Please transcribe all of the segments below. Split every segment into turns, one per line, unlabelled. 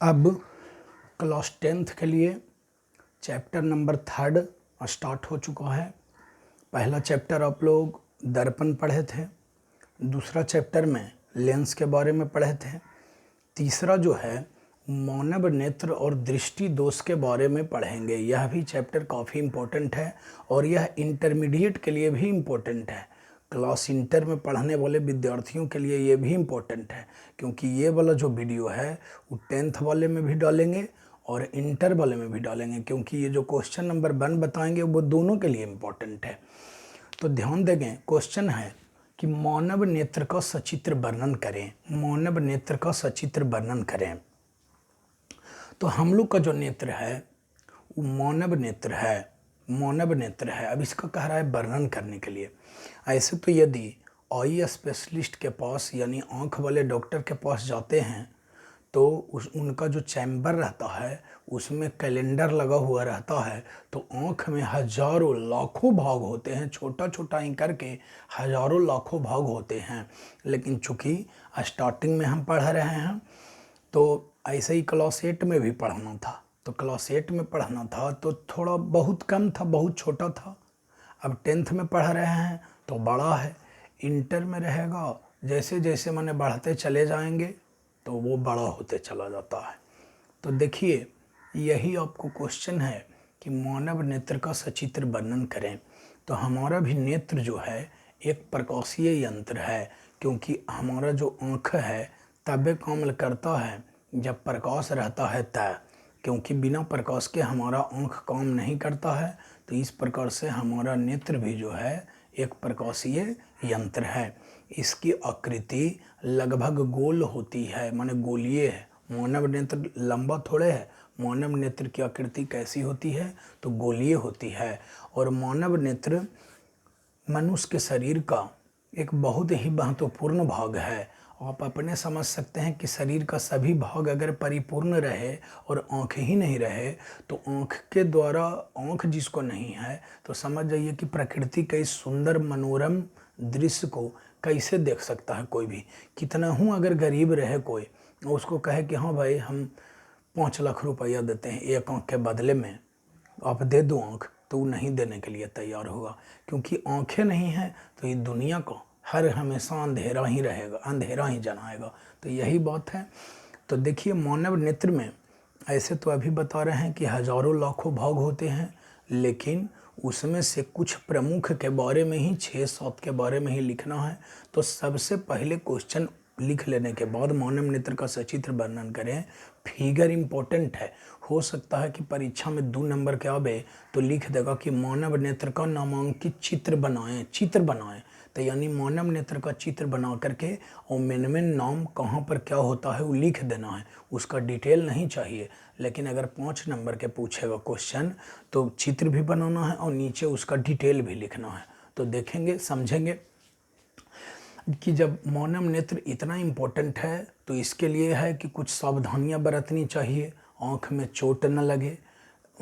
अब class 10th के लिए चैप्टर नंबर 3 स्टार्ट हो चुका है। पहला चैप्टर आप लोग दर्पण पढ़े थे, दूसरा चैप्टर में लेंस के बारे में पढ़े थे, तीसरा जो है मानव नेत्र और दृष्टि दोष के बारे में पढ़ेंगे। यह भी चैप्टर काफ़ी इम्पोर्टेंट है और यह इंटरमीडिएट के लिए भी इम्पोर्टेंट है। क्लास इंटर में पढ़ने वाले विद्यार्थियों के लिए ये भी इम्पोर्टेंट है, क्योंकि ये वाला जो वीडियो है वो 10th वाले में भी डालेंगे और इंटर वाले में भी डालेंगे, क्योंकि ये जो क्वेश्चन नंबर 1 बताएंगे वो दोनों के लिए इम्पोर्टेंट है। तो ध्यान देंगे, क्वेश्चन है कि मानव नेत्र का सचित्र वर्णन करें। मानव नेत्र का सचित्र वर्णन करें। तो हम लोग का जो नेत्र है वो मानव नेत्र है। मानव नेत्र है। अब इसका कह रहा है वर्णन करने के लिए। ऐसे तो यदि आई स्पेशलिस्ट के पास यानी आँख वाले डॉक्टर के पास जाते हैं तो उनका जो चैम्बर रहता है उसमें कैलेंडर लगा हुआ रहता है। तो आँख में हजारों लाखों भाग होते हैं, छोटा छोटा ही करके हजारों लाखों भाग होते हैं। लेकिन चूँकि स्टार्टिंग में हम पढ़ रहे हैं तो ऐसे ही क्लास 8 में भी पढ़ना था, तो क्लास 8 में पढ़ना था तो थोड़ा बहुत कम था, बहुत छोटा था। अब 10th में पढ़ रहे हैं तो बड़ा है। इंटर में रहेगा, जैसे जैसे मैंने बढ़ते चले जाएंगे तो वो बड़ा होते चला जाता है। तो देखिए, यही आपको क्वेश्चन है कि मानव नेत्र का सचित्र वर्णन करें। तो हमारा भी नेत्र जो है एक प्रकाशीय यंत्र है, क्योंकि हमारा जो आँख है तब काम करता है जब प्रकाश रहता है तब, क्योंकि बिना प्रकाश के हमारा आँख काम नहीं करता है। तो इस प्रकार से हमारा नेत्र भी जो है एक प्रकाशीय यंत्र है। इसकी आकृति लगभग गोल होती है, माने गोलीय है। मानव नेत्र लंबा थोड़े है। मानव नेत्र की आकृति कैसी होती है तो गोलीय होती है। और मानव नेत्र मनुष्य के शरीर का एक बहुत ही महत्वपूर्ण भाग है। आप अपने समझ सकते हैं कि शरीर का सभी भाग अगर परिपूर्ण रहे और आँख ही नहीं रहे तो आँख के द्वारा, आँख जिसको नहीं है तो समझ जाइए कि प्रकृति के इस सुंदर मनोरम दृश्य को कैसे देख सकता है कोई भी। कितना हूँ अगर गरीब रहे कोई, उसको कहे कि हाँ भाई हम 5 लाख रुपया देते हैं एक आँख के बदले में, आप दे दो आँख, तो वो नहीं देने के लिए तैयार होगा, क्योंकि आँखें नहीं हैं तो ये दुनिया को हर हमेशा अंधेरा ही रहेगा, अंधेरा ही जनाएगा। तो यही बात है। तो देखिए, मानव नेत्र में ऐसे तो अभी बता रहे हैं कि हजारों लाखों भाग होते हैं, लेकिन उसमें से कुछ प्रमुख के बारे में ही 6-7 के बारे में ही लिखना है। तो सबसे पहले क्वेश्चन लिख लेने के बाद मानव नेत्र का सचित्र वर्णन करें। फिगर इम्पोर्टेंट है, हो सकता है कि परीक्षा में 2 नंबर के आवे तो लिख देगा कि मानव नेत्र का नामांकित चित्र बनाएं, चित्र बनाएं। तो यानी मानव नेत्र का चित्र बना करके और मेन नाम कहाँ पर क्या होता है वो लिख देना है। उसका डिटेल नहीं चाहिए, लेकिन अगर 5 नंबर के पूछेगा क्वेश्चन तो चित्र भी बनाना है और नीचे उसका डिटेल भी लिखना है। तो देखेंगे, समझेंगे कि जब मानव नेत्र इतना इम्पोर्टेंट है तो इसके लिए है कि कुछ सावधानियां बरतनी चाहिए। आँख में चोट न लगे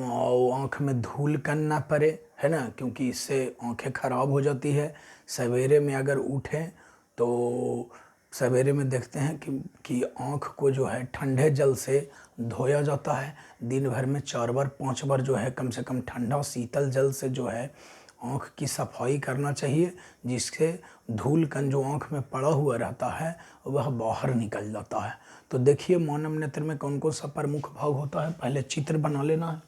और आँख में धूल कण ना पड़े, है ना, क्योंकि इससे आँखें ख़राब हो जाती है। सवेरे में अगर उठें तो सवेरे में देखते हैं कि आँख को जो है ठंडे जल से धोया जाता है। दिन भर में 4 बार 5 बार जो है कम से कम ठंडा शीतल जल से जो है आँख की सफाई करना चाहिए, जिससे धूल कण जो आँख में पड़ा हुआ रहता है वह बाहर निकल जाता है। तो देखिए, मानव नेत्र में कौन कौन सा प्रमुख भाग होता है, पहले चित्र बना लेना है।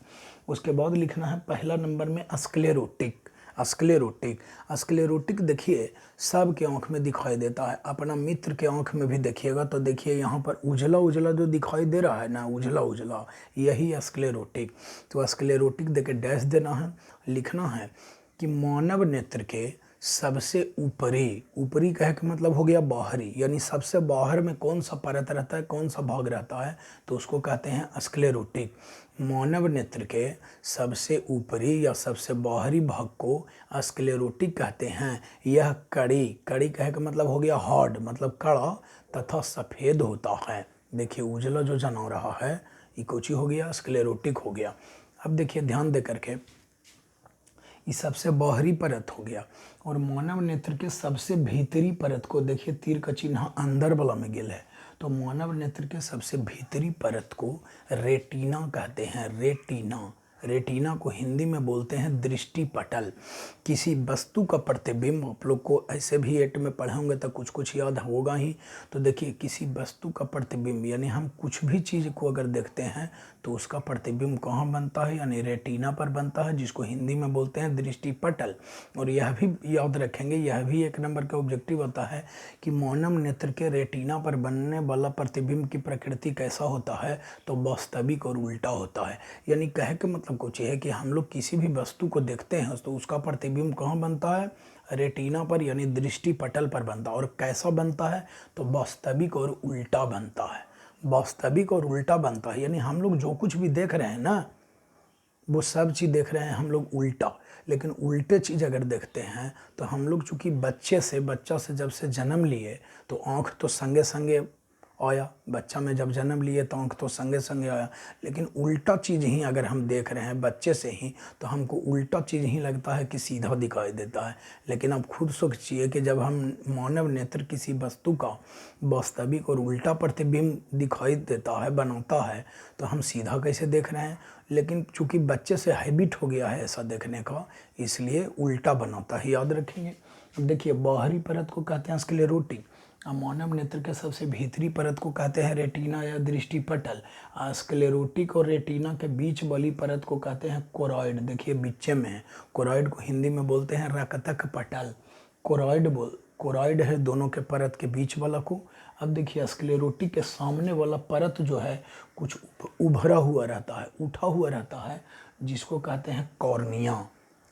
उसके बाद लिखना है पहला नंबर में स्क्लेरोटिक। स्क्लेरोटिक, स्क्लेरोटिक देखिए सबके आँख में दिखाई देता है। अपना मित्र के आँख में भी देखिएगा तो देखिए यहाँ पर उजला उजला जो दिखाई दे रहा है ना, उजला उजला, यही स्क्लेरोटिक। तो स्क्लेरोटिक देके डैश देना है। लिखना है कि मानव नेत्र के सबसे ऊपरी, ऊपरी कहे का मतलब हो गया बाहरी, यानी सबसे बाहर में कौन सा परत रहता है, कौन सा भाग रहता है, तो उसको कहते हैं स्क्लेरोटिक। मानव नेत्र के सबसे ऊपरी या सबसे बाहरी भाग को स्क्लेरोटिक कहते हैं। यह कड़ी, कड़ी कहे का मतलब हो गया हार्ड, मतलब कड़ा तथा सफ़ेद होता है। देखिए उजला जो जना रहा है ये कोची हो गया, स्क्लेरोटिक हो गया। अब देखिए ध्यान दे करके, ये सबसे बाहरी परत हो गया। और मानव नेत्र के सबसे भीतरी परत को देखिए, तीर का चिन्ह अंदर वाला में गेल है, तो मानव नेत्र के सबसे भीतरी परत को रेटिना कहते हैं। रेटिना, रेटिना को हिंदी में बोलते हैं दृष्टि पटल। किसी वस्तु का प्रतिबिंब, आप लोग को ऐसे भी 8 में पढ़े होंगे तो कुछ कुछ याद होगा ही। तो देखिए, किसी वस्तु का प्रतिबिंब यानी हम कुछ भी चीज़ को अगर देखते हैं तो उसका प्रतिबिंब कहाँ बनता है, यानी रेटिना पर बनता है, जिसको हिंदी में बोलते हैं दृष्टि पटल। और यह भी याद रखेंगे, यह भी 1 नंबर का ऑब्जेक्टिव होता है कि मानव नेत्र के रेटिना पर बनने वाला प्रतिबिंब की प्रकृति कैसा होता है, तो वास्तविक और उल्टा होता है। यानी कहे के मतलब कुछ है कि हम लोग किसी भी वस्तु को देखते हैं तो उसका प्रतिबिंब कहाँ बनता है, रेटिना पर यानी दृष्टि पटल पर बनता है। और कैसा बनता है, तो वास्तविक और उल्टा बनता है। वास्तविक और उल्टा बनता है, यानी हम लोग जो कुछ भी देख रहे हैं ना, वो सब चीज़ देख रहे हैं हम लोग उल्टा। लेकिन उल्टे चीज़ अगर देखते हैं तो हम लोग चूँकि बच्चा से जब से जन्म लिए तो आँख तो संगे संगे आया, बच्चा में जब जन्म लिए तो आँख तो संगे संगे आया। लेकिन उल्टा चीज़ ही अगर हम देख रहे हैं बच्चे से ही, तो हमको उल्टा चीज़ ही लगता है कि सीधा दिखाई देता है। लेकिन आप खुद सोचिए कि जब हम मानव नेत्र किसी वस्तु का वास्तविक और उल्टा प्रतिबिंब दिखाई देता है, बनाता है, तो हम सीधा कैसे देख रहे हैं। लेकिन चूँकि बच्चे से हैबिट हो गया है ऐसा देखने का, इसलिए उल्टा बनाता है, याद रखेंगे। अब देखिए, बाहरी परत को कहते हैं स्क्लेरोटिक, मानव नेत्र के सबसे भीतरी परत को कहते हैं रेटिना या दृष्टि पटल। स्क्लेरोटिक और रेटिना के बीच वाली परत को कहते हैं कोरॉइड। देखिए बीच में है, कोरॉइड को हिंदी में बोलते हैं रक्तक पटल। कोरॉइड है दोनों के परत के बीच वाला को। अब देखिए, स्क्लेरोटिक के सामने वाला परत जो है कुछ उभरा हुआ रहता है, उठा हुआ रहता है, जिसको कहते हैं कॉर्निया।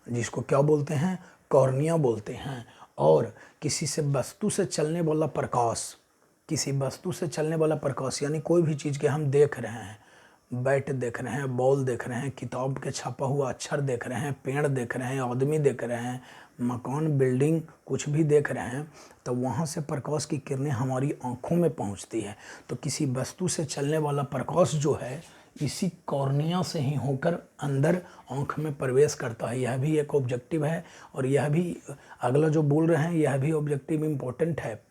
जिसको क्या बोलते हैं, कॉर्निया बोलते हैं। और किसी वस्तु से चलने वाला प्रकाश, किसी वस्तु से चलने वाला प्रकाश यानी कोई भी चीज़ के हम देख रहे हैं, बैट देख रहे हैं, बॉल देख रहे हैं, किताब के छपा हुआ अक्षर देख रहे हैं, पेड़ देख रहे हैं, आदमी देख रहे हैं, मकान बिल्डिंग कुछ भी देख रहे हैं, तो वहाँ से प्रकाश की किरणें हमारी आँखों में पहुँचती है। तो किसी वस्तु से चलने वाला प्रकाश जो है इसी कॉर्निया से ही होकर अंदर आँख में प्रवेश करता है। यह भी एक ऑब्जेक्टिव है। और यह भी अगला जो बोल रहे हैं यह भी ऑब्जेक्टिव इम्पोर्टेंट है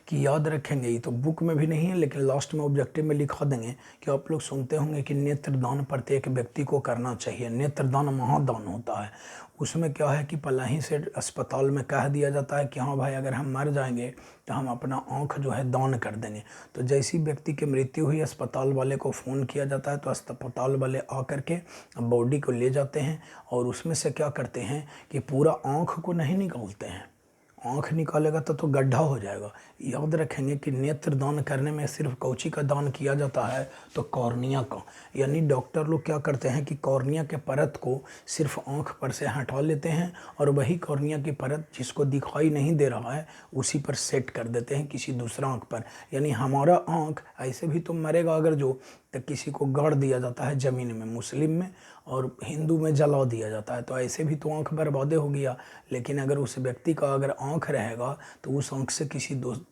कि याद रखेंगे। ये तो बुक में भी नहीं है लेकिन लास्ट में ऑब्जेक्टिव में लिखा देंगे कि आप लोग सुनते होंगे कि नेत्रदान प्रत्येक व्यक्ति को करना चाहिए। नेत्रदान महादान होता है। उसमें क्या है कि पहले ही से अस्पताल में कह दिया जाता है कि हाँ भाई, अगर हम मर जाएंगे तो हम अपना आँख जो है दान कर देंगे। तो जैसी व्यक्ति की मृत्यु हुई, अस्पताल वाले को फ़ोन किया जाता है, तो अस्पताल वाले आ करके बॉडी को ले जाते हैं और उसमें से क्या करते हैं कि पूरा आँख को नहीं निकालते हैं। आँख निकालेगा तो गड्ढा हो जाएगा। याद रखेंगे कि नेत्र दान करने में सिर्फ कौची का दान किया जाता है, तो कॉर्निया का। यानी डॉक्टर लोग क्या करते हैं कि कॉर्निया के परत को सिर्फ आँख पर से हटा लेते हैं और वही कॉर्निया की परत जिसको दिखाई नहीं दे रहा है उसी पर सेट कर देते हैं किसी दूसरा आँख पर। यानी हमारा आँख ऐसे भी तो मरेगा अगर जो, तो किसी को गाड़ दिया जाता है ज़मीन में, मुस्लिम में, और हिंदू में जला दिया जाता है, तो ऐसे भी तो आँख बर्बादे हो गया। लेकिन अगर उस व्यक्ति का अगर आँख रहेगा तो उस आँख से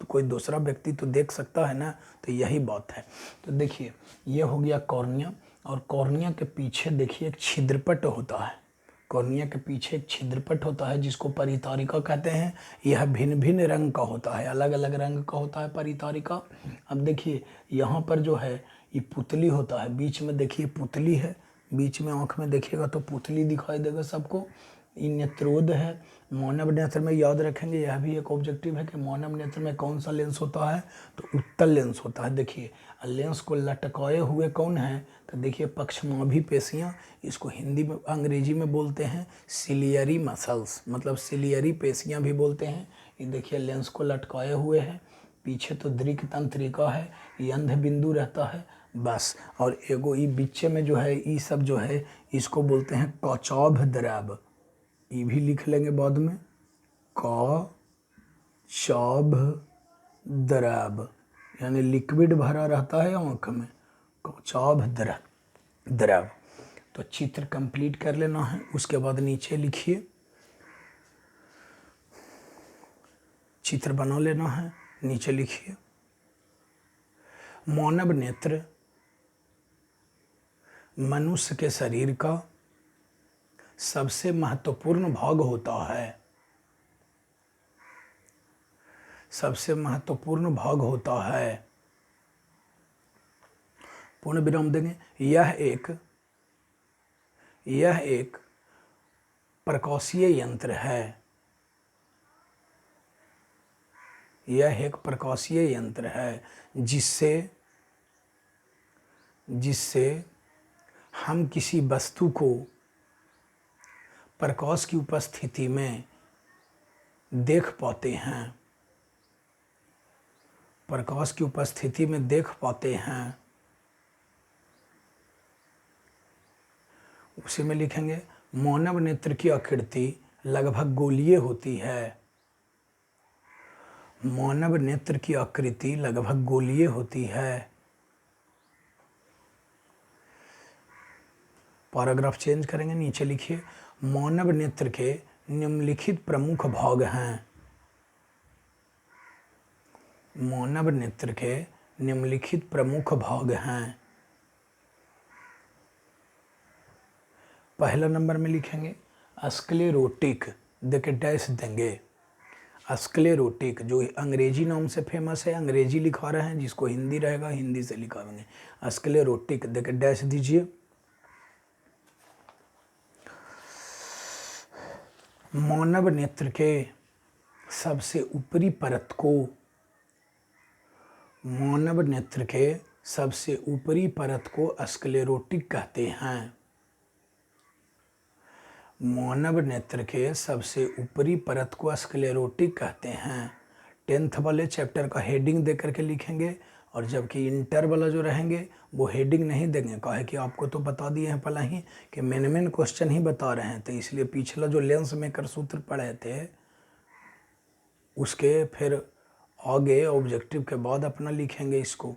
कोई दूसरा व्यक्ति तो देख सकता है ना। तो यही बात है। तो देखिए, ये हो गया कॉर्निया। और कॉर्निया के पीछे देखिए एक छिद्रपट होता है। कॉर्निया के पीछे एक छिद्रपट होता है जिसको परितारिका कहते हैं। यह भिन्न भिन्न रंग का होता है, अलग अलग रंग का होता है परितारिका। अब देखिए, यहाँ पर जो है ये पुतली होता है, बीच में देखिए पुतली है, बीच में आँख में देखिएगा तो पुतली दिखाई देगा सबको। ये नेत्रोद है। मानव नेत्र में याद रखेंगे, यह भी एक ऑब्जेक्टिव है कि मानव नेत्र में कौन सा लेंस होता है, तो उत्तल लेंस होता है। देखिए, लेंस को लटकाए हुए कौन है, तो देखिए पक्षमाभी पेशियाँ, इसको हिंदी में अंग्रेजी में बोलते हैं सिलियरी मसल्स, मतलब सिलियरी पेशियाँ भी बोलते हैं। ये देखिए लेंस को लटकाए हुए है, पीछे तो दृक तंत्रिका है, ये अंध बिंदु रहता है बस। और एगो ई बीच में जो है, ये सब जो है इसको बोलते हैं कौचाभ द्रव। ये भी लिख लेंगे बाद में, कौचाभ द्रव, यानी लिक्विड भरा रहता है आँख में, कौचाभ द्रव। तो चित्र कंप्लीट कर लेना है। उसके बाद नीचे लिखिए, चित्र बना लेना है। नीचे लिखिए, मानव नेत्र मनुष्य के शरीर का सबसे महत्वपूर्ण भाग होता है। सबसे महत्वपूर्ण भाग होता है। पूर्ण विराम देंगे। यह एक प्रकाशीय यंत्र है। यह एक प्रकाशीय यंत्र है जिससे हम किसी वस्तु को प्रकाश की उपस्थिति में देख पाते हैं। प्रकाश की उपस्थिति में देख पाते हैं। उसी में लिखेंगे मानव नेत्र की आकृति लगभग गोलीय होती है। मानव नेत्र की आकृति लगभग गोलीय होती है। पैराग्राफ चेंज करेंगे, नीचे लिखिए मानव नेत्र के निम्नलिखित प्रमुख भाग हैं। मानव नेत्र के निम्नलिखित प्रमुख भाग हैं। पहला नंबर में लिखेंगे स्क्लेरोटिक, देखिए डैश देंगे। स्क्लेरोटिक जो अंग्रेजी नाम से फेमस है, अंग्रेजी लिखा रहे हैं, जिसको हिंदी रहेगा हिंदी से लिखा देंगे। स्क्लेरोटिक देखिए डैश दीजिए। मानव नेत्र के सबसे ऊपरी परत को, मानव नेत्र के सबसे ऊपरी परत को स्क्लेरोटिक कहते हैं। मानव नेत्र के सबसे ऊपरी परत को स्क्लेरोटिक कहते हैं। 10th वाले चैप्टर का हेडिंग दे करके लिखेंगे, और जबकि इंटर वाला जो रहेंगे वो हेडिंग नहीं देंगे। कहे कि आपको तो बता दिए हैं पहले ही कि मेन क्वेश्चन ही बता रहे हैं, तो इसलिए पिछला जो लेंस मेकर सूत्र पढ़े थे उसके फिर आगे ऑब्जेक्टिव के बाद अपना लिखेंगे। इसको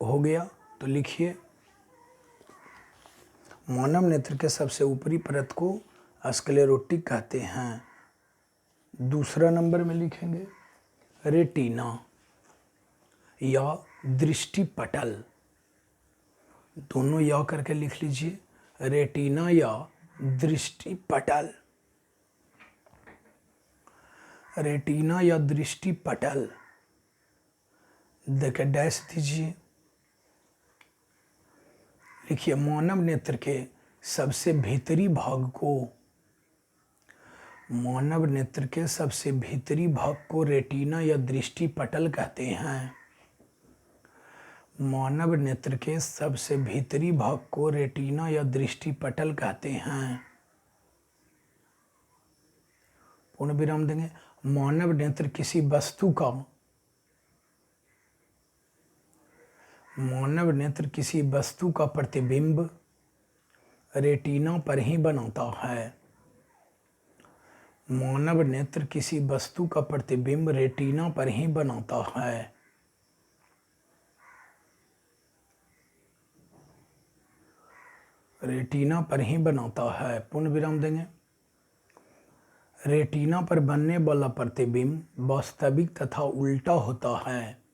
हो गया तो लिखिए मानव नेत्र के सबसे ऊपरी परत को स्क्लेरोटिक कहते हैं। दूसरा नंबर में लिखेंगे रेटिना या दृष्टिपटल। दोनों या करके लिख लीजिए, रेटिना या दृष्टिपटल। रेटिना या दृष्टिपटल देखिए डैश दीजिए। लिखिए मानव नेत्र के सबसे भीतरी भाग को, मानव नेत्र के सबसे भीतरी भाग को रेटिना या दृष्टिपटल कहते हैं। मानव नेत्र के सबसे भीतरी भाग को रेटिना या दृष्टिपटल कहते हैं। पूर्ण विराम देंगे। मानव नेत्र किसी वस्तु का, मानव नेत्र किसी वस्तु का प्रतिबिंब रेटिना पर ही बनाता है। मानव नेत्र किसी वस्तु का प्रतिबिंब रेटिना पर ही बनाता है। रेटिना पर ही बनाता है। पूर्ण विराम देंगे। रेटिना पर बनने वाला प्रतिबिंब वास्तविक तथा उल्टा होता है।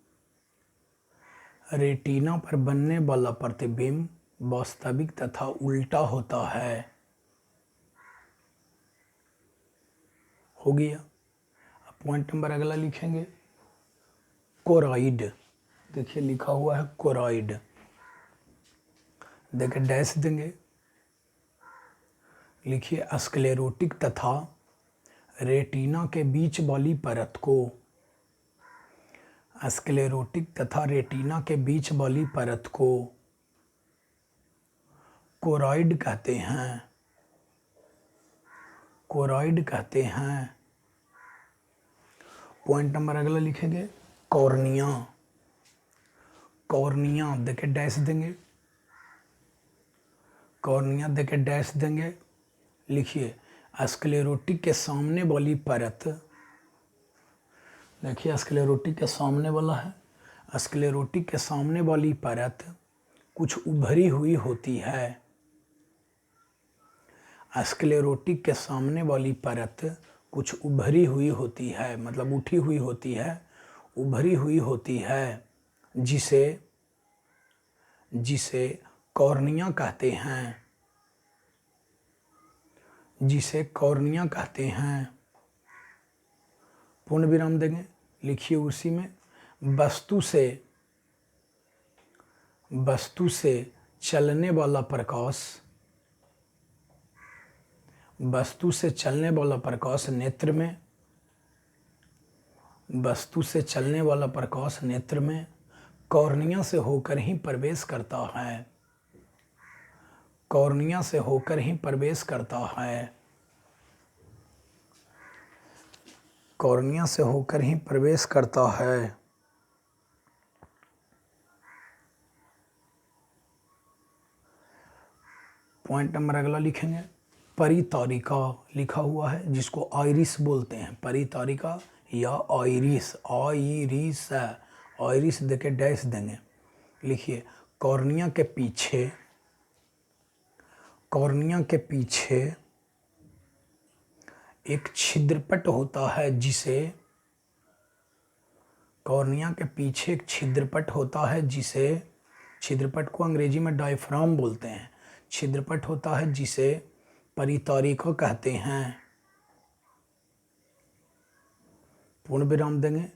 रेटिना पर बनने वाला प्रतिबिंब वास्तविक तथा उल्टा होता है। हो गया। अब पॉइंट नंबर अगला लिखेंगे कोराइड। देखिए लिखा हुआ है कोराइड, देखिए डैश देंगे। लिखिए स्क्लेरोटिक तथा रेटिना के बीच वाली परत को, स्क्लेरोटिक तथा रेटिना के बीच वाली परत को कोराइड कहते हैं। कोराइड कहते हैं। पॉइंट नंबर अगला लिखेंगे कॉर्निया। कॉर्निया देखिए डैश देंगे। कॉर्निया देखिए डैश देंगे। लिखिए स्क्लेरोटिक के सामने वाली परत, देखिए स्क्लेरोटिक के सामने वाला है। स्क्लेरोटिक के सामने वाली परत कुछ उभरी हुई होती है। स्क्लेरोटिक के सामने वाली परत कुछ उभरी हुई होती है, मतलब उठी हुई होती है, उभरी हुई होती है, जिसे कॉर्निया कहते हैं। जिसे कॉर्निया कहते हैं। पूर्ण विराम देंगे। लिखिए उसी में वस्तु से चलने वाला प्रकाश, वस्तु से चलने वाला प्रकाश नेत्र में, वस्तु से चलने वाला प्रकाश नेत्र में कॉर्निया से होकर ही प्रवेश करता है, कॉर्निया से होकर ही प्रवेश करता है, कॉर्निया से होकर ही प्रवेश करता है। पॉइंट नंबर अगला लिखेंगे, परितारिका लिखा हुआ है जिसको आइरिस बोलते हैं, परितारिका या आइरिस, आइरिस है, आइरिस देके डैश देंगे। लिखिए, कॉर्निया के पीछे, कॉर्निया के पीछे एक छिद्रपट होता है जिसे, कॉर्निया के पीछे एक छिद्रपट होता है जिसे, छिद्रपट को अंग्रेजी में डायफ्राम बोलते हैं, छिद्रपट होता है जिसे परितारिका कहते हैं। पूर्ण विराम देंगे।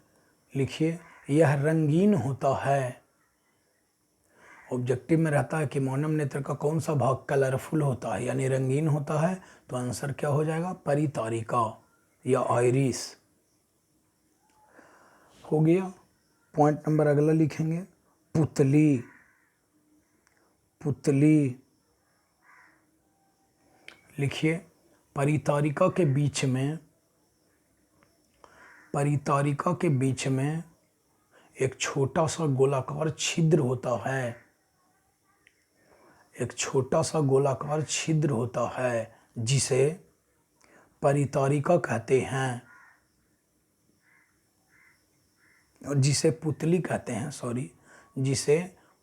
लिखिए, यह रंगीन होता है। ऑब्जेक्टिव में रहता है कि मानव नेत्र का कौन सा भाग कलरफुल होता है, यानी रंगीन होता है, तो आंसर क्या हो जाएगा, परितारिका या आइरिस। हो गया। पॉइंट नंबर अगला लिखेंगे, पुतली, पुतली। लिखिए, परितारिका के बीच में, परितारिका के बीच में एक छोटा सा गोलाकार छिद्र होता है, एक छोटा सा गोलाकार छिद्र होता है जिसे परितारिका कहते हैं, और जिसे पुतली कहते हैं, सॉरी, जिसे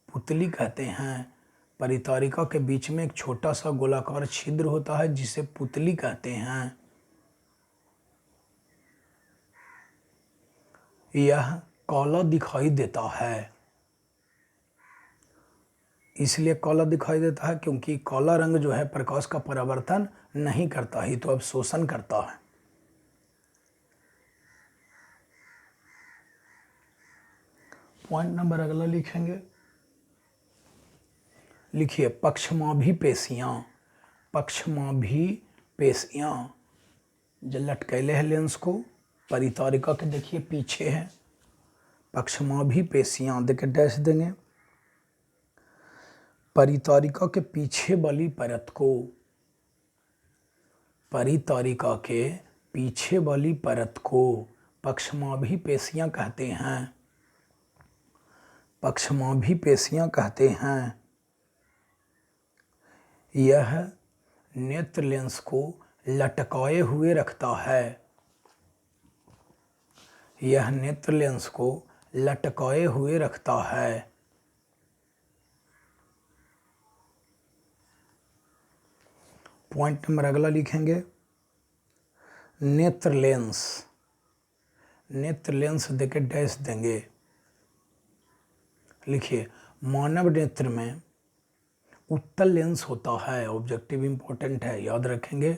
पुतली कहते हैं। परितारिका के बीच में एक छोटा सा गोलाकार छिद्र होता है जिसे पुतली कहते हैं। यह काला दिखाई देता है, इसलिए काला दिखाई देता है क्योंकि काला रंग जो है प्रकाश का परावर्तन नहीं करता ही, तो अब शोषण करता है। पॉइंट नंबर अगला लिखेंगे। लिखिए, पक्षमाभी पेशियां, पक्षमाभी पेशियां जो लटकैले है लेंस को, परितारिका के देखिए पीछे है, पक्षमाभी पेशियां देखे डैश देंगे। परितारिका के पीछे वाली परत को, परितारिका के पीछे वाली परत को पक्षमाभी पेशियां कहते हैं, पक्षमाभी पेशियां कहते हैं। यह नेत्र लेंस को लटकाए हुए रखता है, यह नेत्र लेंस को लटकाए हुए रखता है। पॉइंट नंबर अगला लिखेंगे, नेत्र लेंस, नेत्र लेंस देके डैश देंगे। लिखिए, मानव नेत्र में उत्तल लेंस होता है, ऑब्जेक्टिव इंपॉर्टेंट है, याद रखेंगे,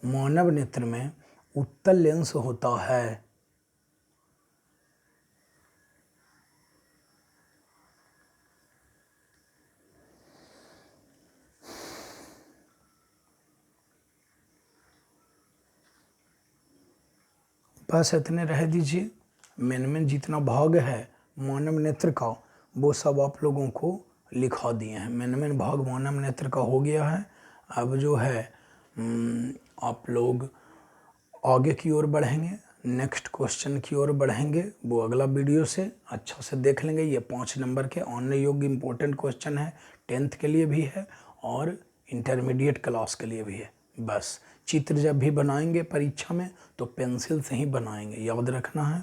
मानव नेत्र में उत्तल लेंस होता है। बस इतने रह दीजिए। मेन जितना भाग है मानव नेत्र का वो सब आप लोगों को लिखा दिए हैं। मेन भाग मानव नेत्र का हो गया है। अब जो है आप लोग आगे की ओर बढ़ेंगे, नेक्स्ट क्वेश्चन की ओर बढ़ेंगे, वो अगला वीडियो से अच्छा से देख लेंगे। ये 5 नंबर के आने योग्य इम्पोर्टेंट क्वेश्चन है, 10th के लिए भी है और इंटरमीडिएट क्लास के लिए भी है। बस चित्र जब भी बनाएंगे परीक्षा में तो पेंसिल से ही बनाएंगे, याद रखना है।